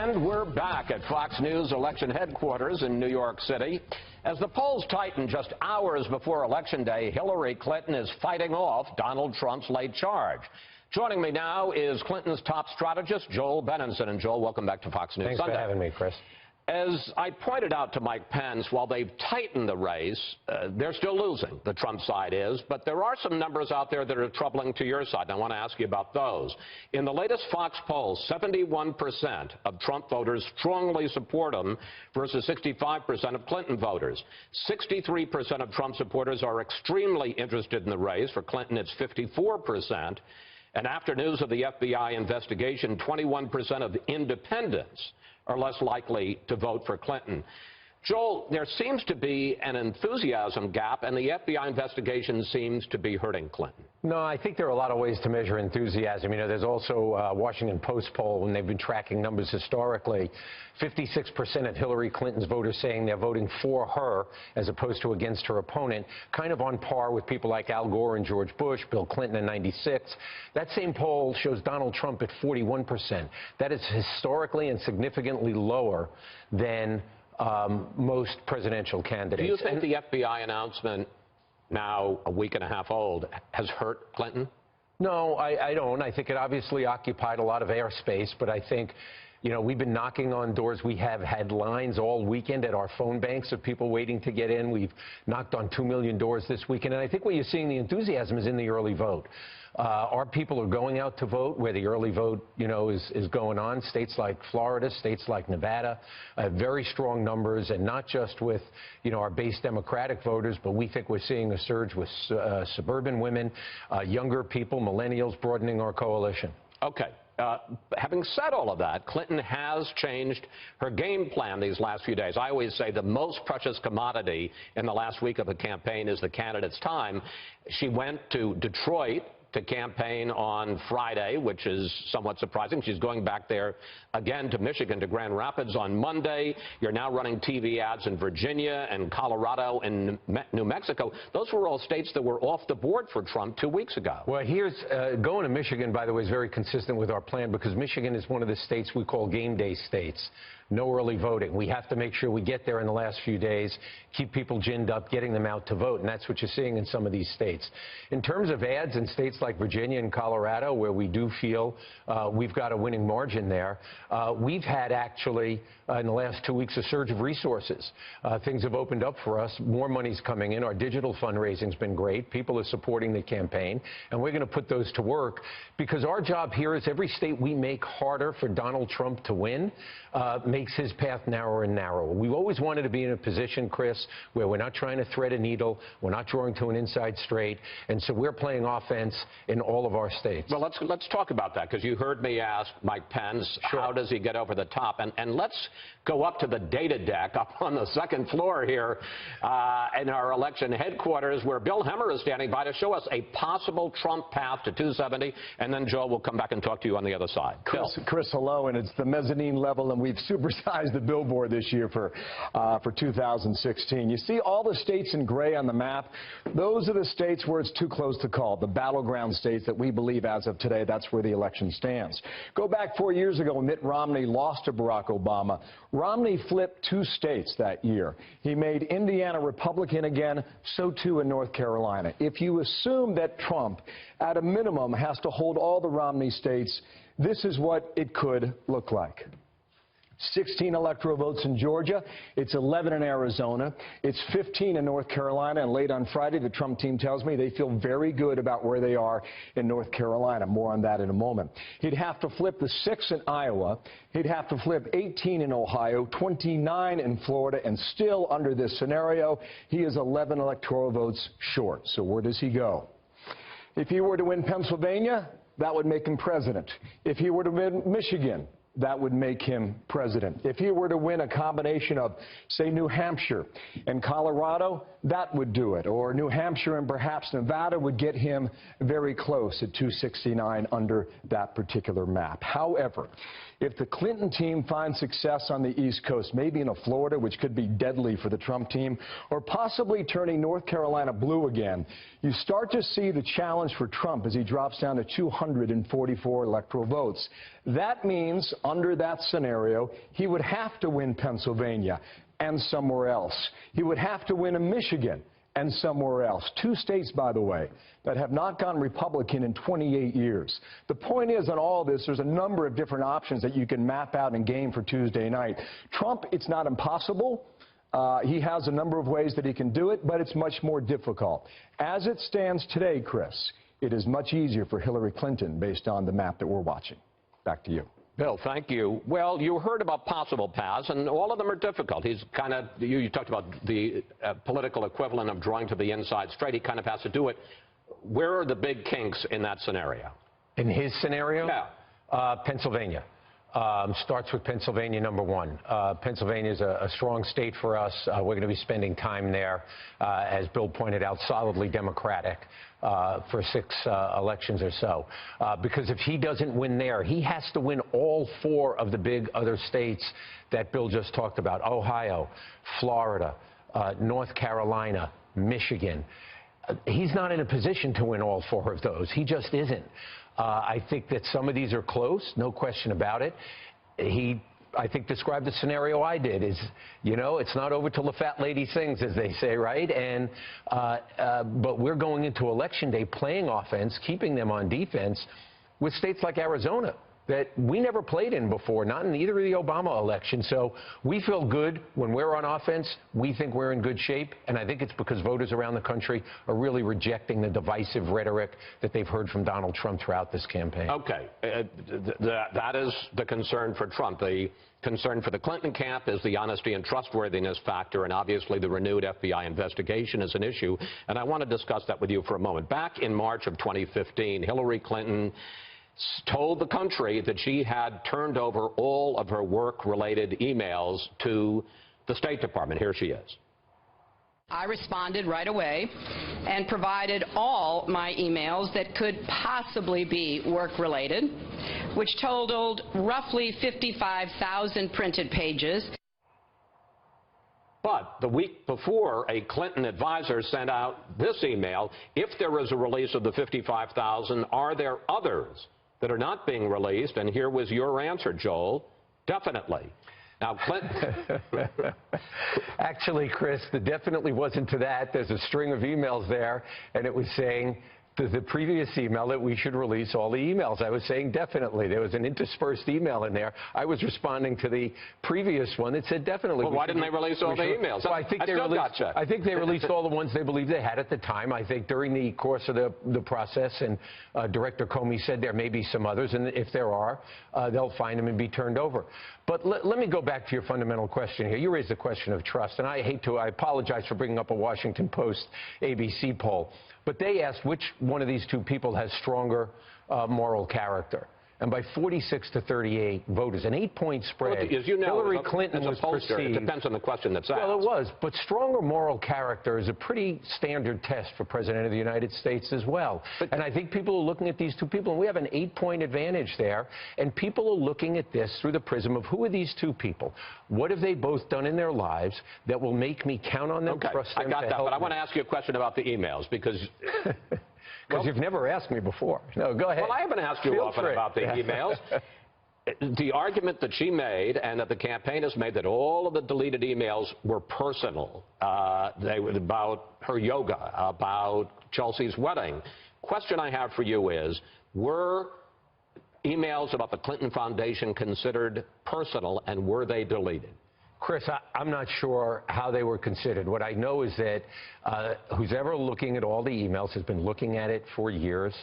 And we're back at Fox News election headquarters in New York City. As the polls tighten just hours before Election Day, Hillary Clinton is fighting off Donald Trump's late charge. Joining me now is Clinton's top strategist, Joel Benenson. And Joel, welcome back to Fox News Sunday. Thanks for having me, Chris. As I pointed out to Mike Pence, while they've tightened the race, they're still losing, the Trump side is. But there are some numbers out there that are troubling to your side, and I want to ask you about those. In the latest Fox poll, 71% of Trump voters strongly support him versus 65% of Clinton voters. 63% of Trump supporters are extremely interested in the race. For Clinton, it's 54%. And after news of the FBI investigation, 21% of independents are less likely to vote for Clinton. Joel, there seems to be an enthusiasm gap, and the FBI investigation seems to be hurting Clinton. No, I think there are a lot of ways to measure enthusiasm. You know, there's also a Washington Post poll, when they've been tracking numbers historically, 56% of Hillary Clinton's voters saying they're voting for her as opposed to against her opponent, kind of on par with people like Al Gore and George Bush, Bill Clinton in '96. That same poll shows Donald Trump at 41%. That is historically and significantly lower than most presidential candidates. Do you think the FBI announcement, now a week and a half old, has hurt Clinton? No, I don't. I think it obviously occupied a lot of airspace, but I think, you know, we've been knocking on doors. We have had lines all weekend at our phone banks of people waiting to get in. We've knocked on 2 million doors this weekend. And I think where you're seeing the enthusiasm is in the early vote. Our people are going out to vote where the early vote, you know, is going on. States like Florida, states like Nevada, very strong numbers, and not just with, you know, our base Democratic voters, but we think we're seeing a surge with suburban women, younger people, millennials, broadening our coalition. Okay. Having said all of that, Clinton has changed her game plan these last few days. I always say the most precious commodity in the last week of a campaign is the candidate's time. She went to Detroit to campaign on Friday, which is somewhat surprising. She's going back there again to Michigan, to Grand Rapids on Monday. You're now running TV ads in Virginia and Colorado and New Mexico. Those were all states that were off the board for Trump 2 weeks ago. Well, here's going to Michigan, by the way, is very consistent with our plan, because Michigan is one of the states we call game day states. No early voting. We have to make sure we get there in the last few days, keep people ginned up, getting them out to vote, and that's what you're seeing in some of these states. In terms of ads in states like Virginia and Colorado, where we do feel we've got a winning margin there, we've had actually, in the last 2 weeks, a surge of resources. Things have opened up for us. More money's coming in. Our digital fundraising's been great. People are supporting the campaign, and we're going to put those to work, because our job here is every state we make harder for Donald Trump to win makes his path narrower and narrower. We've always wanted to be in a position, Chris, where we're not trying to thread a needle, we're not drawing to an inside straight, and so we're playing offense in all of our states. Well, let's talk about that, because you heard me ask Mike Pence, sure, how does he get over the top? And let's go up to the data deck up on the second floor here in our election headquarters, where Bill Hemmer is standing by to show us a possible Trump path to 270, and then Joe will come back and talk to you on the other side. Chris, hello, and it's the mezzanine level, and we've supersized the billboard this year for 2016. You see all the states in gray on the map. Those are the states where it's too close to call, the battleground states that we believe as of today that's where the election stands. Go back 4 years ago when Mitt Romney lost to Barack Obama. Romney flipped 2 states that year. He made Indiana Republican again, so too in North Carolina. If you assume that Trump, at a minimum, has to hold all the Romney states, this is what it could look like. 16 electoral votes in Georgia. It's 11 in Arizona. It's 15 in North Carolina. And late on Friday, the Trump team tells me they feel very good about where they are in North Carolina. More on that in a moment. He'd have to flip the 6 in Iowa. He'd have to flip 18 in Ohio, 29 in Florida, and still under this scenario, he is 11 electoral votes short. So where does he go? If he were to win Pennsylvania, that would make him president. If he were to win Michigan, that would make him president. If he were to win a combination of, say, New Hampshire and Colorado, that would do it. Or New Hampshire and perhaps Nevada would get him very close at 269 under that particular map. However, if the Clinton team finds success on the East Coast, maybe in a Florida, which could be deadly for the Trump team, or possibly turning North Carolina blue again, you start to see the challenge for Trump as he drops down to 244 electoral votes. That means under that scenario, he would have to win Pennsylvania and somewhere else. He would have to win in Michigan and somewhere else. 2 states, by the way, that have not gone Republican in 28 years. The point is, on all this, there's a number of different options that you can map out and game for Tuesday night. Trump, it's not impossible. He has a number of ways that he can do it, but it's much more difficult. As it stands today, Chris, it is much easier for Hillary Clinton based on the map that we're watching. Back to you. Bill, thank you. Well, you heard about possible paths, and all of them are difficult. He's kind of, you talked about the political equivalent of drawing to the inside straight. He kind of has to do it. Where are the big kinks in that scenario? In his scenario? Yeah. Pennsylvania. Starts with Pennsylvania, number 1. Pennsylvania is a strong state for us. We're going to be spending time there, as Bill pointed out, solidly Democratic for 6 elections or so. Because if he doesn't win there, he has to win all 4 of the big other states that Bill just talked about: Ohio, Florida, North Carolina, Michigan. He's not in a position to win all 4 of those. He just isn't. I think that some of these are close, no question about it. He, I think, described the scenario I did, is, you know, it's not over till the fat lady sings, as they say, right? And but we're going into Election Day playing offense, keeping them on defense with states like Arizona that we never played in before, not in either of the Obama elections. So we feel good when we're on offense. We think we're in good shape, and I think it's because voters around the country are really rejecting the divisive rhetoric that they've heard from Donald Trump throughout this campaign. Okay. That is the concern for Trump. The concern for the Clinton camp is the honesty and trustworthiness factor, and obviously the renewed FBI investigation is an issue, and I want to discuss that with you for a moment. Back in March of 2015, Hillary Clinton told the country that she had turned over all of her work-related emails to the State Department. Here she is. I responded right away and provided all my emails that could possibly be work-related, which totaled roughly 55,000 printed pages. But the week before, a Clinton advisor sent out this email: if there is a release of the 55,000, are there others that are not being released? And here was your answer, Joel: definitely. Now, Clinton... Actually, Chris, the definitely wasn't to that. There's a string of emails there, and it was saying the previous email that we should release all the emails. I was saying definitely. There was an interspersed email in there. I was responding to the previous one that said definitely. Well, why didn't they release all the emails? Well, I think they released all the ones they believed they had at the time. I think during the course of the process, and Director Comey said there may be some others, and if there are, they'll find them and be turned over. But let me go back to your fundamental question here. You raised the question of trust, and I apologize for bringing up a Washington Post ABC poll. But they asked which one of these 2 people has stronger moral character. And by 46 to 38 voters, an 8-point spread, well, as you know, Hillary Clinton was perceived. It depends on the question that's asked. Well, it was. But stronger moral character is a pretty standard test for President of the United States as well. And I think people are looking at these 2 people, and we have an 8-point advantage there. And people are looking at this through the prism of, who are these 2 people? What have they both done in their lives that will make me count on them, trust them? I got that, but I want to ask you a question about the emails, because... Because you've never asked me before. No, go ahead. Well, I haven't asked you often about the emails. The argument that she made, and that the campaign has made, that all of the deleted emails were personal. They were about her yoga, about Chelsea's wedding. Question I have for you is, were emails about the Clinton Foundation considered personal, and were they deleted? Chris, I'm not sure how they were considered. What I know is that who's ever looking at all the emails has been looking at it for years,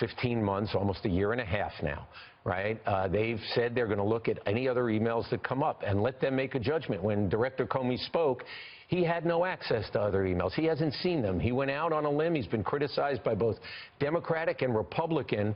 15 months, almost a year and a half now, right? They've said they're going to look at any other emails that come up and let them make a judgment. When Director Comey spoke, he had no access to other emails. He hasn't seen them. He went out on a limb. He's been criticized by both Democratic and Republican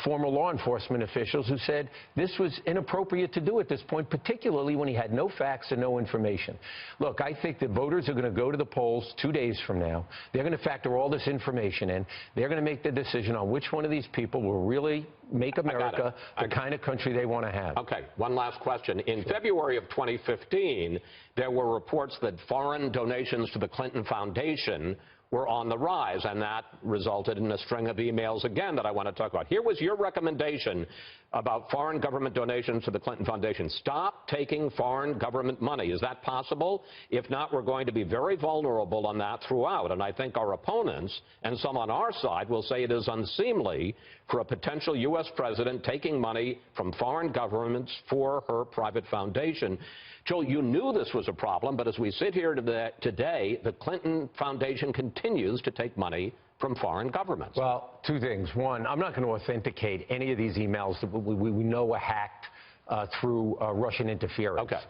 former law enforcement officials who said this was inappropriate to do at this point, particularly when he had no facts and no information. Look, I think that voters are going to go to the polls 2 days from now. They're going to factor all this information in. They're going to make the decision on which one of these people will really make America the kind of country they want to have. Okay, one last question. In February of 2015, there were reports that foreign donations to the Clinton Foundation were on the rise, and that resulted in a string of emails again that I want to talk about. Here was your recommendation about foreign government donations to the Clinton Foundation. Stop taking foreign government money. Is that possible? If not, we're going to be very vulnerable on that throughout. And I think our opponents and some on our side will say it is unseemly for a potential U.S. president taking money from foreign governments for her private foundation. Joel, you knew this was a problem, but as we sit here today, the Clinton Foundation continues to take money from foreign governments. Well, two things. One, I'm not going to authenticate any of these emails that we know were hacked through Russian interference. Okay.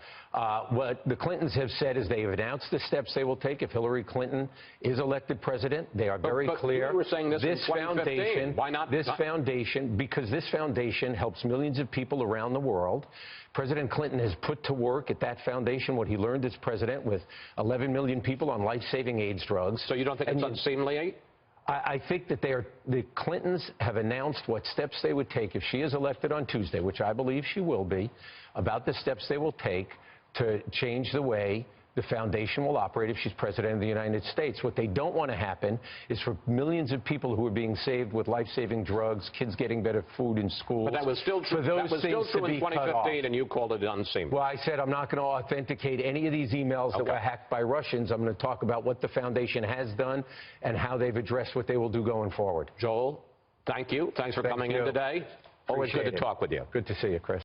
What the Clintons have said is they have announced the steps they will take if Hillary Clinton is elected president. They are very clear. You were saying this in 2015. Why not? This foundation, because this foundation helps millions of people around the world. President Clinton has put to work at that foundation what he learned as president with 11 million people on life-saving AIDS drugs. So you don't think it's unseemly? I think that the Clintons have announced what steps they would take if she is elected on Tuesday, which I believe she will be, about the steps they will take to change the way the foundation will operate if she's president of the United States. What they don't want to happen is for millions of people who are being saved with life-saving drugs, kids getting better food in schools. But that was still true. That was still true in 2015, and you called it unseemly. Well, I said I'm not going to authenticate any of these emails that were hacked by Russians. I'm going to talk about what the foundation has done and how they've addressed what they will do going forward. Joel, thank you. Thanks for coming in today. Always good to talk with you. Good to see you, Chris.